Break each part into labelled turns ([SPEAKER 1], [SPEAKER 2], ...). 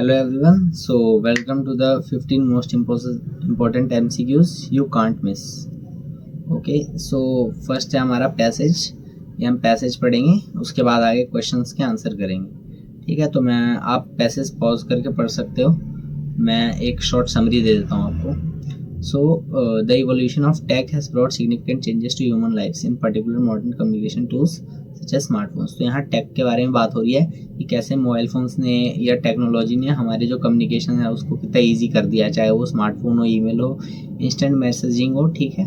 [SPEAKER 1] Hello everyone. So welcome to the 15 most important MCQs you can't miss. Okay, so first है हमारा passage. ये हम passage पढ़ेंगे, उसके बाद आगे क्वेश्चंस के आंसर करेंगे. ठीक है, तो आप पैसेज पॉज करके पढ़ सकते हो. मैं एक शॉर्ट समरी दे देता हूँ आपको. So the evolution of tech has brought significant changes to human lives, in particular modern communication tools such as smartphones. तो यहाँ टेक के बारे में बात हो रही है कि कैसे मोबाइल फ़ोन्स ने या टेक्नोलॉजी ने हमारे जो कम्युनिकेशन है उसको कितना इजी कर दिया, चाहे वो स्मार्टफोन हो, ईमेल हो, इंस्टेंट मैसेजिंग हो. ठीक है,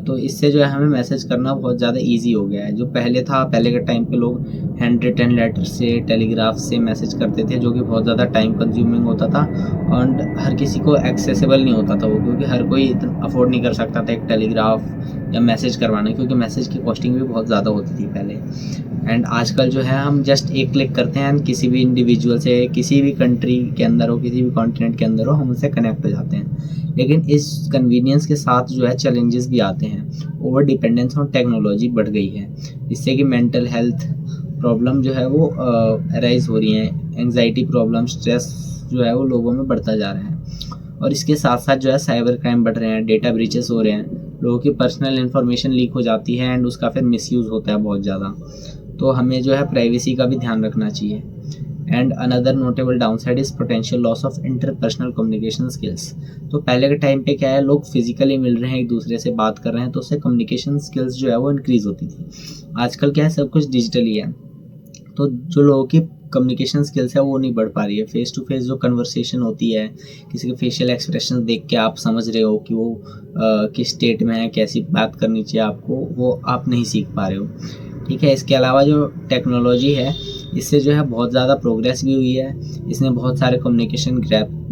[SPEAKER 1] तो इससे जो है हमें मैसेज करना बहुत ज़्यादा इजी हो गया है. जो पहले था, पहले के टाइम पे लोग हैंड रिटन लेटर से, टेलीग्राफ से मैसेज करते थे, जो कि बहुत ज़्यादा टाइम कंज्यूमिंग होता था और हर किसी को एक्सेसिबल नहीं होता था वो, क्योंकि हर कोई अफोर्ड नहीं कर सकता था एक टेलीग्राफ या मैसेज करवाना, क्योंकि मैसेज की कॉस्टिंग भी बहुत ज़्यादा होती थी पहले. एंड आजकल जो है हम जस्ट एक क्लिक करते हैं, किसी भी इंडिविजुअल से, किसी भी कंट्री के अंदर हो, किसी भी कॉन्टिनेंट के अंदर हो, हम उससे कनेक्ट हो जाते हैं. लेकिन इस कन्वीनियंस के साथ जो है चैलेंजेस भी आते हैं. ओवर डिपेंडेंस ऑन टेक्नोलॉजी बढ़ गई है, जिससे कि मेंटल हेल्थ प्रॉब्लम जो है वो अराइज हो रही हैं. एंग्जाइटी प्रॉब्लम, स्ट्रेस जो है वो लोगों में बढ़ता जा रहा है. और इसके साथ साथ जो है साइबर क्राइम बढ़ रहे हैं, डेटा ब्रीचेस हो रहे हैं, लोगों की पर्सनल इन्फॉर्मेशन लीक हो जाती है एंड उसका फिर मिसयूज़ होता है बहुत ज़्यादा. तो हमें जो है प्राइवेसी का भी ध्यान रखना चाहिए. And another notable downside is potential loss of interpersonal communication skills. तो पहले के टाइम पे क्या है, लोग फिजिकली मिल रहे हैं, एक दूसरे से बात कर रहे हैं, तो उससे कम्युनिकेशन स्किल्स जो है वो इंक्रीज़ होती थी. आजकल क्या है, सब कुछ डिजिटली है, तो जो लोगों की कम्युनिकेशन स्किल्स है वो नहीं बढ़ पा रही है. फेस टू फेस जो कन्वर्सेशन होती है, किसी के फेशियल एक्सप्रेशन देख के आप समझ रहे हो कि वो किस स्टेट में है, कैसी बात करनी चाहिए आपको, वो आप नहीं सीख पा रहे हो. ठीक है, इसके अलावा जो टेक्नोलॉजी है, इससे जो है बहुत ज़्यादा प्रोग्रेस भी हुई है. इसने बहुत सारे कम्युनिकेशन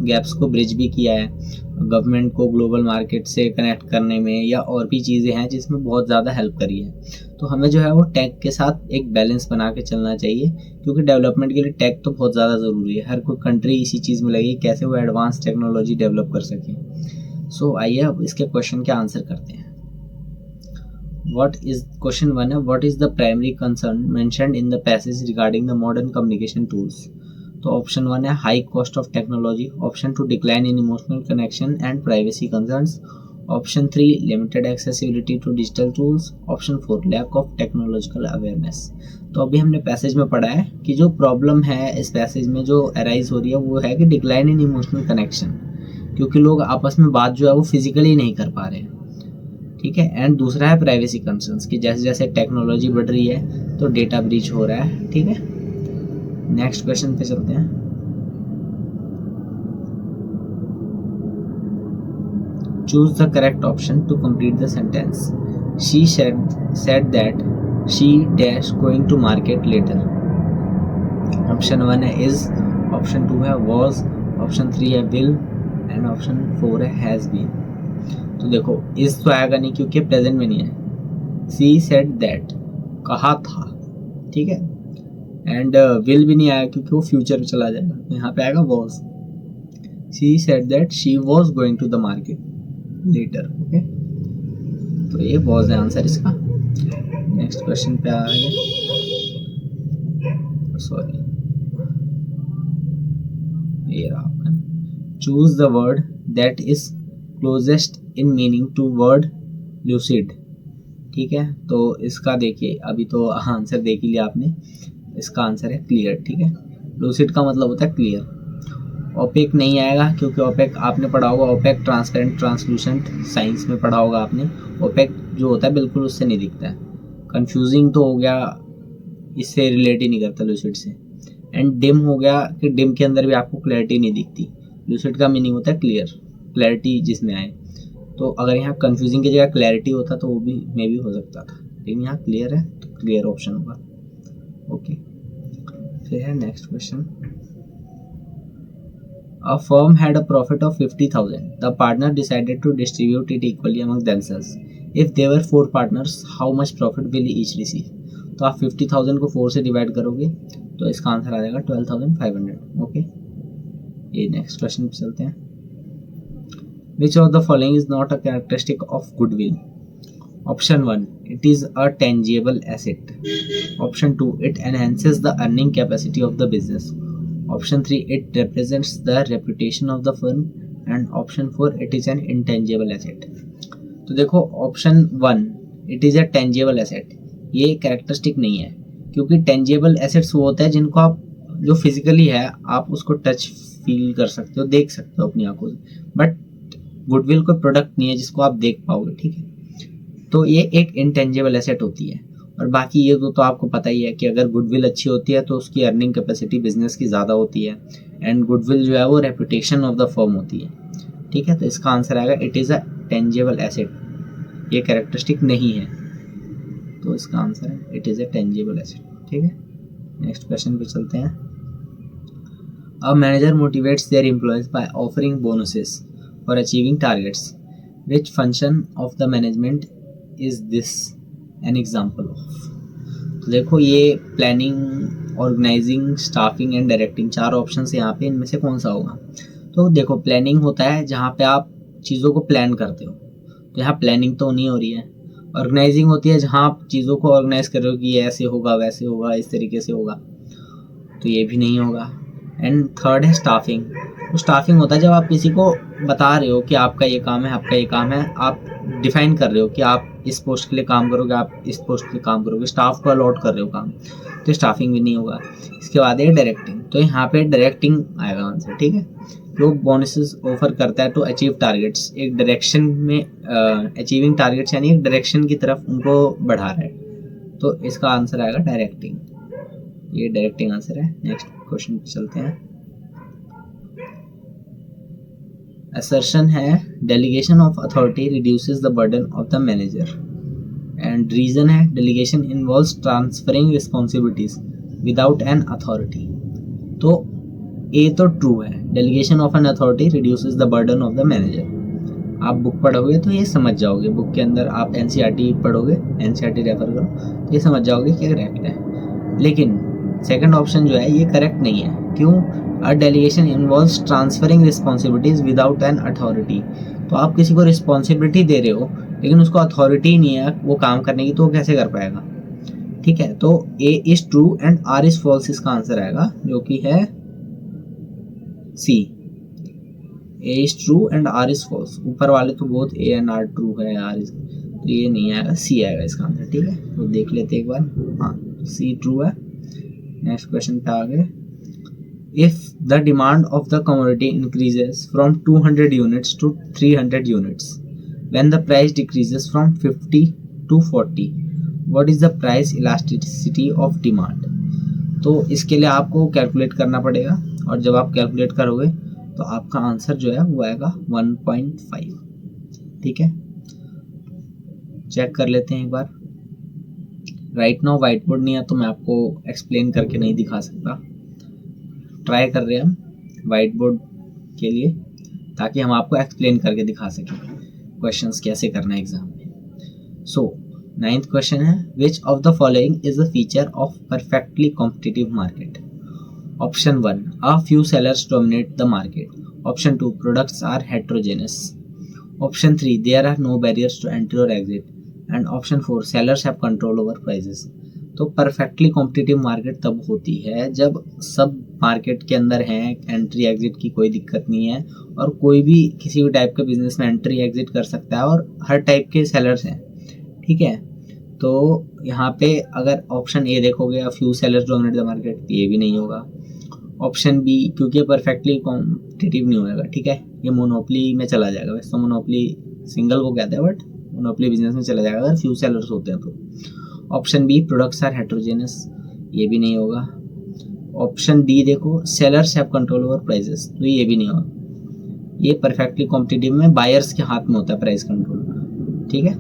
[SPEAKER 1] गैप्स को ब्रिज भी किया है, गवर्नमेंट को ग्लोबल मार्केट से कनेक्ट करने में, या और भी चीज़ें हैं जिसमें बहुत ज़्यादा हेल्प करी है. तो हमें जो है वो टेक के साथ एक बैलेंस बना के चलना चाहिए, क्योंकि डेवलपमेंट के लिए टेक तो बहुत ज़्यादा ज़रूरी है. हर कोई कंट्री इसी चीज़ में लगी कैसे वो एडवांस टेक्नोलॉजी डेवलप कर सके. सो आइए अब इसके क्वेश्चन के आंसर करते हैं. Question 1 है, what is the primary concern mentioned in the passage regarding the modern communication tools? तो ऑप्शन 1 है high cost of technology. Option 2 decline in emotional connection and privacy concerns. Option 3 limited accessibility to digital tools. Option 4 lack of technological awareness. तो अभी हमने passage में पढ़ा है कि जो प्रॉब्लम है इस पैसेज में जो अराइज हो रही है वो है कि डिक्लाइन इन इमोशनल कनेक्शन, क्योंकि लोग आपस में बात जो है वो फिजिकली नहीं कर पा रहे हैं. ठीक है, एंड दूसरा है प्राइवेसी कंसर्न्स, कि जैसे जैसे टेक्नोलॉजी बढ़ रही है तो डेटा ब्रीच हो रहा है. ठीक है, नेक्स्ट क्वेश्चन पे चलते हैं. Choose the correct option to complete the sentence. She said that she dash going to market later. Option 1 है is, ऑप्शन 2 है was, ऑप्शन 3 है will एंड ऑप्शन 4 है has been. तो देखो, इस तो आएगा नहीं क्योंकि प्रेजेंट में नहीं है. सी सेड दैट, कहा था. ठीक है, एंड विल भी नहीं आया क्योंकि वो फ्यूचर में चला जाएगा. यहाँ पे आएगा was. She said that she was going to the market later. Okay, तो ये वॉज है आंसर इसका. नेक्स्ट क्वेश्चन पे आ गए. सॉरी, ये रहा आपका. Choose the word that is closest in meaning to word lucid. ठीक है, तो इसका देखिए, अभी तो आंसर देख ही लिया आपने. इसका आंसर है क्लियर. ठीक है, लूसिड का मतलब होता है क्लियर. ओपेक नहीं आएगा क्योंकि ओपेक आपने पढ़ा होगा, ओपेक ट्रांसपेरेंट, ट्रांसलूसेंट साइंस में पढ़ा होगा आपने. ओपेक जो होता है बिल्कुल उससे नहीं दिखता है. कंफ्यूजिंग तो हो गया, इससे रिलेट ही नहीं करता लूसिड से. एंड डिम हो गया कि डिम के अंदर भी आपको क्लैरिटी नहीं दिखती. लूसिड का मीनिंग होता है क्लियर, क्लैरिटी जिसमें आए. तो अगर यहाँ कंफ्यूजिंग की जगह क्लैरिटी होता तो वो भी मे भी हो सकता था, लेकिन यहाँ क्लियर है तो क्लियर ऑप्शन होगा. ओके, फिर है next question. A firm had a profit of 50,000. The partner decided to distribute it equally among themselves. If there were 4 partners, how much profit will each receive. तो आप 50,000 को 4 से divide करोगे तो इसका आंसर आ जाएगा 12,500. ओके, ये नेक्स्ट क्वेश्चन पे चलते हैं. Which of the following is not a characteristic of goodwill? Option 1, it is a tangible asset. Option 2, it enhances the earning capacity of the business. Option 3 it represents the reputation of the firm, and option 4 it is an intangible asset. तो देखो option 1 it is a tangible asset, ये characteristic नहीं है, क्योंकि tangible assets वो होता है जिनको आप जो फिजिकली है आप उसको टच फील कर सकते हो, देख सकते हो अपनी आंखों से, बट गुडविल कोई प्रोडक्ट नहीं है जिसको आप देख पाओगे, ठीक है। तो ये एक इंटेंजिबल एसेट होती है। और बाकी ये तो आपको पता ही है कि अगर गुडविल अच्छी होती है तो उसकी अर्निंग कैपेसिटी बिजनेस की ज़्यादा होती है, एंड गुडविल जो है वो रेपुटेशन ऑफ द फर्म होती है, ठीक है। तो इसका आंसर आएगा it is a tangible asset, ये कैरेक्टरिस्टिक नहीं है, तो इसका आंसर है it is a tangible asset, ठीक है। नेक्स्ट क्वेश्चन पे चलते हैं। A manager motivates their employees by offering bonuses for achieving targets, which function of the management is this an example of. तो देखो ये planning, organising, staffing and directing, चार option है यहाँ पे, इनमें से कौन सा होगा। तो देखो प्लानिंग होता है जहाँ पे आप चीज़ों को प्लान करते हो, तो यहाँ प्लानिंग तो नहीं हो रही है। ऑर्गेनाइजिंग होती है जहाँ आप चीज़ों को ऑर्गेनाइज कर रहे हो कि ये ऐसे होगा, वैसे होगा, इस तरीके से होगा, तो ये भी नहीं होगा। एंड थर्ड है स्टाफिंग। तो स्टाफिंग होता है जब आप किसी को बता रहे हो कि आपका ये काम है, आपका ये काम है, आप डिफाइन कर रहे हो कि आप इस पोस्ट के लिए काम करोगे, आप इस पोस्ट के लिए काम करोगे, स्टाफ को अलॉट कर रहे हो काम, तो स्टाफिंग भी नहीं होगा। इसके बाद है डायरेक्टिंग, तो यहाँ पे डायरेक्टिंग आएगा आंसर, ठीक है। जो बोनसेस ऑफर करता है टू अचीव टारगेट्स, एक डायरेक्शन में अचीविंग टारगेट्स यानी एक डायरेक्शन की तरफ उनको बढ़ा रहा है, तो इसका आंसर आएगा डायरेक्टिंग, ये डायरेक्टिंग आंसर है। नेक्स्ट क्वेश्चन पे चलते हैं। असर्शन है delegation of authority reduces the burden of the manager, and reason है delegation involves transferring responsibilities without an authority. तो ए तो ट्रू है, delegation of an authority reduces the burden of the manager. आप book पढ़ोगे तो ये समझ जाओगे, बुक के अंदर आप एनसीईआरटी पढ़ोगे, एनसीईआरटी रेफर करो तो ये समझ जाओगे कि करेक्ट है। लेकिन सेकंड ऑप्शन जो है ये करेक्ट नहीं है, क्यों। अ delegation involves transferring responsibilities without an authority, तो आप किसी को रिस्पॉन्सिबिलिटी दे रहे हो लेकिन उसको अथॉरिटी नहीं है वो काम करने की, तो वो कैसे कर पाएगा, ठीक है। तो A is true and R is false, इसका आंसर आएगा जो कि है C, A is true and R is false. ऊपर वाले तो बहुत ए एंड आर ट्रू है, आर इज, तो ये नहीं आएगा, सी आएगा इसका आंसर, ठीक है। तो देख लेते एक बार, हाँ सी ट्रू है। नेक्स्ट क्वेश्चन पे आ गए। If the demand of the commodity increases from 200 units to 300 units, when the price decreases from 50 to 40, what is the price elasticity of demand? तो इसके लिए आपको कैलकुलेट करना पड़ेगा, और जब आप कैलकुलेट करोगे तो आपका आंसर जो है वो आएगा 1.5, ठीक है। चेक कर लेते हैं एक बार। राइट नाउ व्हाइट बोर्ड नहीं है तो मैं आपको एक्सप्लेन करके नहीं दिखा सकता, ट्राई कर रहे हैं हम वाइट बोर्ड के लिए ताकि हम आपको एक्सप्लेन करके दिखा सकें क्वेश्चंस कैसे करना है एग्जाम में। सो 9th क्वेश्चन है, which of the following is a feature of perfectly competitive market. Option 1 a few sellers dominate the market, option 2 products are heterogeneous, option 3 there are no barriers to entry और exit, and option 4 sellers have control over prices. तो perfectly competitive market तब होती है जब सब market के अंदर हैं, एंट्री एग्जिट की कोई दिक्कत नहीं है, और कोई भी किसी भी टाइप के बिजनेस में एंट्री एग्जिट कर सकता है, और हर टाइप के सेलर्स हैं, ठीक है। तो यहाँ पे अगर ऑप्शन ए देखोगे अ few sellers dominate the market, ये भी नहीं होगा। ऑप्शन बी क्योंकि परफेक्टली कॉम्पिटिटिव नहीं होगा, ठीक है, ये मोनोपली में चला जाएगा। वैसे तो मोनोपली सिंगल को कहते हैं, बट मोनोपली बिजनेस में चला जाएगा अगर फ्यू सेलर्स होते हैं तो। Option B products are heterogeneous, ये भी नहीं होगा। ऑप्शन डी देखो sellers have control over prices, तो ये भी नहीं होगा। ये परफेक्टली कॉम्पिटिटिव में बायर्स के हाथ में होता है प्राइस कंट्रोल, ठीक है।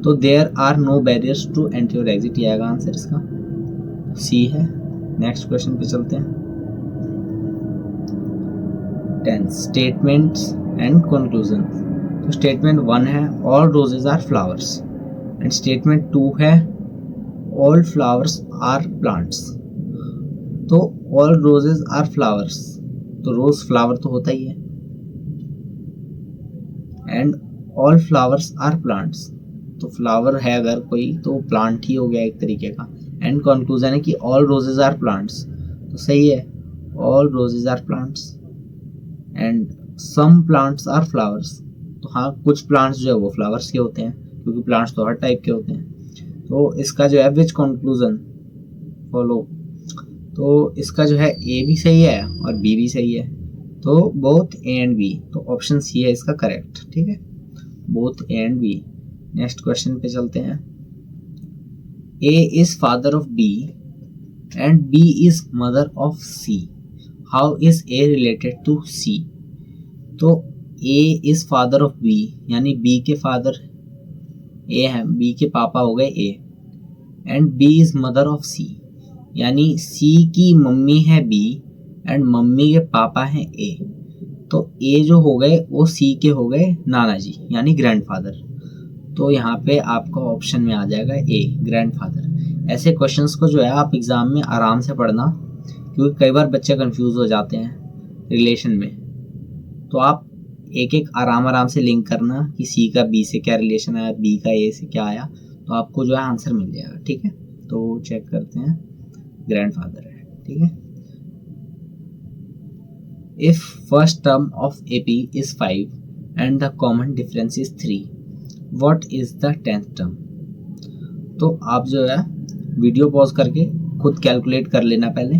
[SPEAKER 1] तो there are no barriers to entry और एग्जिट, ये आएगा आंसर इसका, सी है। नेक्स्ट क्वेश्चन पे चलते हैं। 10 स्टेटमेंट्स एंड कंक्लूजन। तो स्टेटमेंट 1 है all roses are flowers, and statement 2 है ऑल फ्लावर्स आर प्लांट्स। तो ऑल रोजेज आर फ्लावर्स, तो रोज फ्लावर तो होता ही है, and all flowers are plants, तो फ्लावर है अगर कोई तो प्लांट ही हो गया एक तरीके का। एंड कंक्लूजन है कि ऑल रोजेज आर प्लांट्स, तो सही है। All roses are plants and some plants are flowers. तो हाँ, कुछ प्लांट्स जो है वो फ्लावर्स के होते हैं, क्योंकि प्लांट्स तो हर टाइप के होते हैं। तो इसका जो है विच कंक्लूजन फॉलो, तो इसका जो है ए भी सही है और बी भी सही है, तो बोथ ए एंड बी, तो ऑप्शन सी है इसका करेक्ट। ठीक है, both A and B. Next question पे चलते हैं। A is father of B and B is mother of C, how is A related to C. तो A is father of B, यानी B के फादर ए है, B के पापा हो गए A, and B is mother of C, यानी C की मम्मी है बी एंड मम्मी के पापा हैं ए। तो ए जो हो गए वो सी के हो गए नाना जी, यानी ग्रैंडफादर। तो यहाँ पे आपका ऑप्शन में आ जाएगा ए, ग्रैंडफादर। ऐसे क्वेश्चंस को जो है आप एग्जाम में आराम से पढ़ना, क्योंकि कई बार बच्चे कंफ्यूज हो जाते हैं रिलेशन में। तो आप एक एक आराम से लिंक करना कि सी का बी से क्या रिलेशन आया, बी का ए से क्या आया, तो आपको जो है आंसर मिल जाएगा। ठीक है, तो चेक करते हैं, ग्रैंडफादर है। ठीक है, if first term of AP is 5 and the common difference is 3, what is the 10th term. तो आप जो है वीडियो पॉज करके खुद कैलकुलेट कर लेना पहले।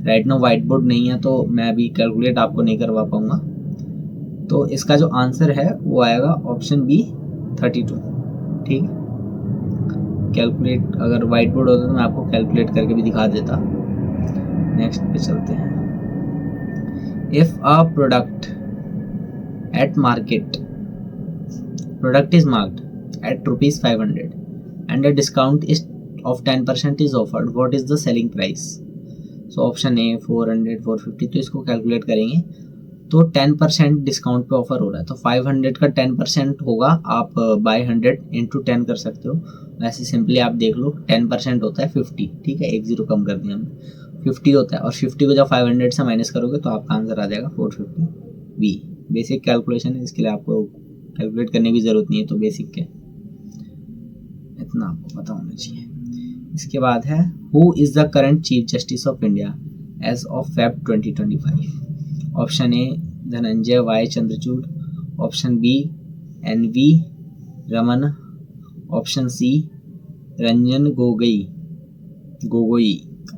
[SPEAKER 1] राइट नाउ व्हाइट बोर्ड नहीं है तो मैं अभी कैलकुलेट आपको नहीं करवा पाऊंगा। तो इसका जो आंसर है वो आएगा ऑप्शन बी 32। ठीक है, कैलकुलेट अगर व्हाइट बोर्ड होता तो मैं आपको कैलकुलेट करके भी दिखा देता। नेक्स्ट पे चलते हैं। If a product at market, product is marked at ₹500 and a discount is of 10% is offered, what is the selling price। So option A 400, 450, तो इसको कैलकुलेट करेंगे तो 10% डिस्काउंट पे ऑफर हो रहा है, तो 500 का 10% होगा, आप बाय 100 इंटू 10 कर सकते हो। वैसे सिंपली आप देख लो 10% होता है 50। ठीक है, एक जीरो कम कर दिया हमने, 50 होता है, और 50 को जब 500 से माइनस करोगे तो आपका आंसर आ जाएगा 450 बी। बेसिक कैलकुलेशन है, इसके लिए आपको कैलकुलेट करने की ज़रूरत नहीं है, तो बेसिक के इतना आपको पता होना चाहिए। इसके बाद है who is the current chief justice of India as of Feb 2025। Option A Dhananjaya Y Chandrachud, option B NV Ramana, option C Ranjan Gogoi,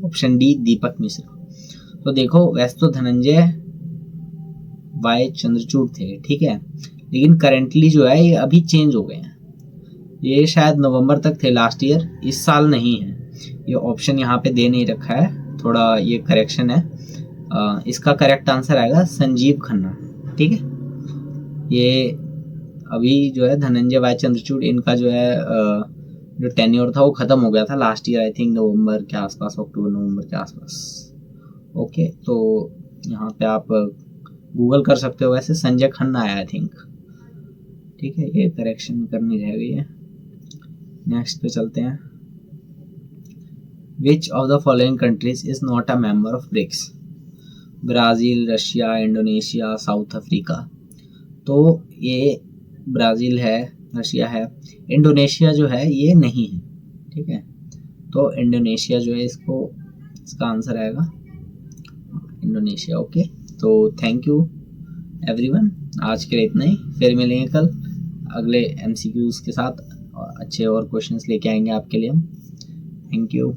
[SPEAKER 1] option D Deepak Mishra. तो देखो वैसे तो धनंजय वाई चंद्रचूड़ थे, ठीक है, लेकिन करेंटली जो है ये अभी चेंज हो गए हैं। ये शायद नवंबर तक थे लास्ट ईयर, इस साल नहीं है। ये ऑप्शन यहाँ पे दे नहीं रखा है, थोड़ा ये करेक्शन है। इसका करेक्ट आंसर आएगा संजीव खन्ना। ठीक है, ये अभी जो है धनंजय वाई चंद्रचूड़, इनका जो है जो टेन्योर था वो खत्म हो गया था last year, I think November के आसपास, अक्टूबर नवंबर के आसपास। ओके, तो यहाँ पे आप गूगल कर सकते हो, वैसे संजय खन्ना है आई थिंक। ठीक है, ये करेक्शन करनी रह गई है। नेक्स्ट पे चलते हैं। विच of the following countries is not a member of BRICS. Brazil, Russia, Indonesia, south Africa. तो ये ब्राज़ील है, रशिया है, इंडोनेशिया जो है ये नहीं है। ठीक है, तो इंडोनेशिया जो है इसका आंसर आएगा इंडोनेशिया। ओके, तो थैंक यू एवरीवन, आज के लिए इतना ही। फिर मिलेंगे कल अगले MCQs के साथ, अच्छे और क्वेश्चंस लेके आएंगे आपके लिए हम। Thank you.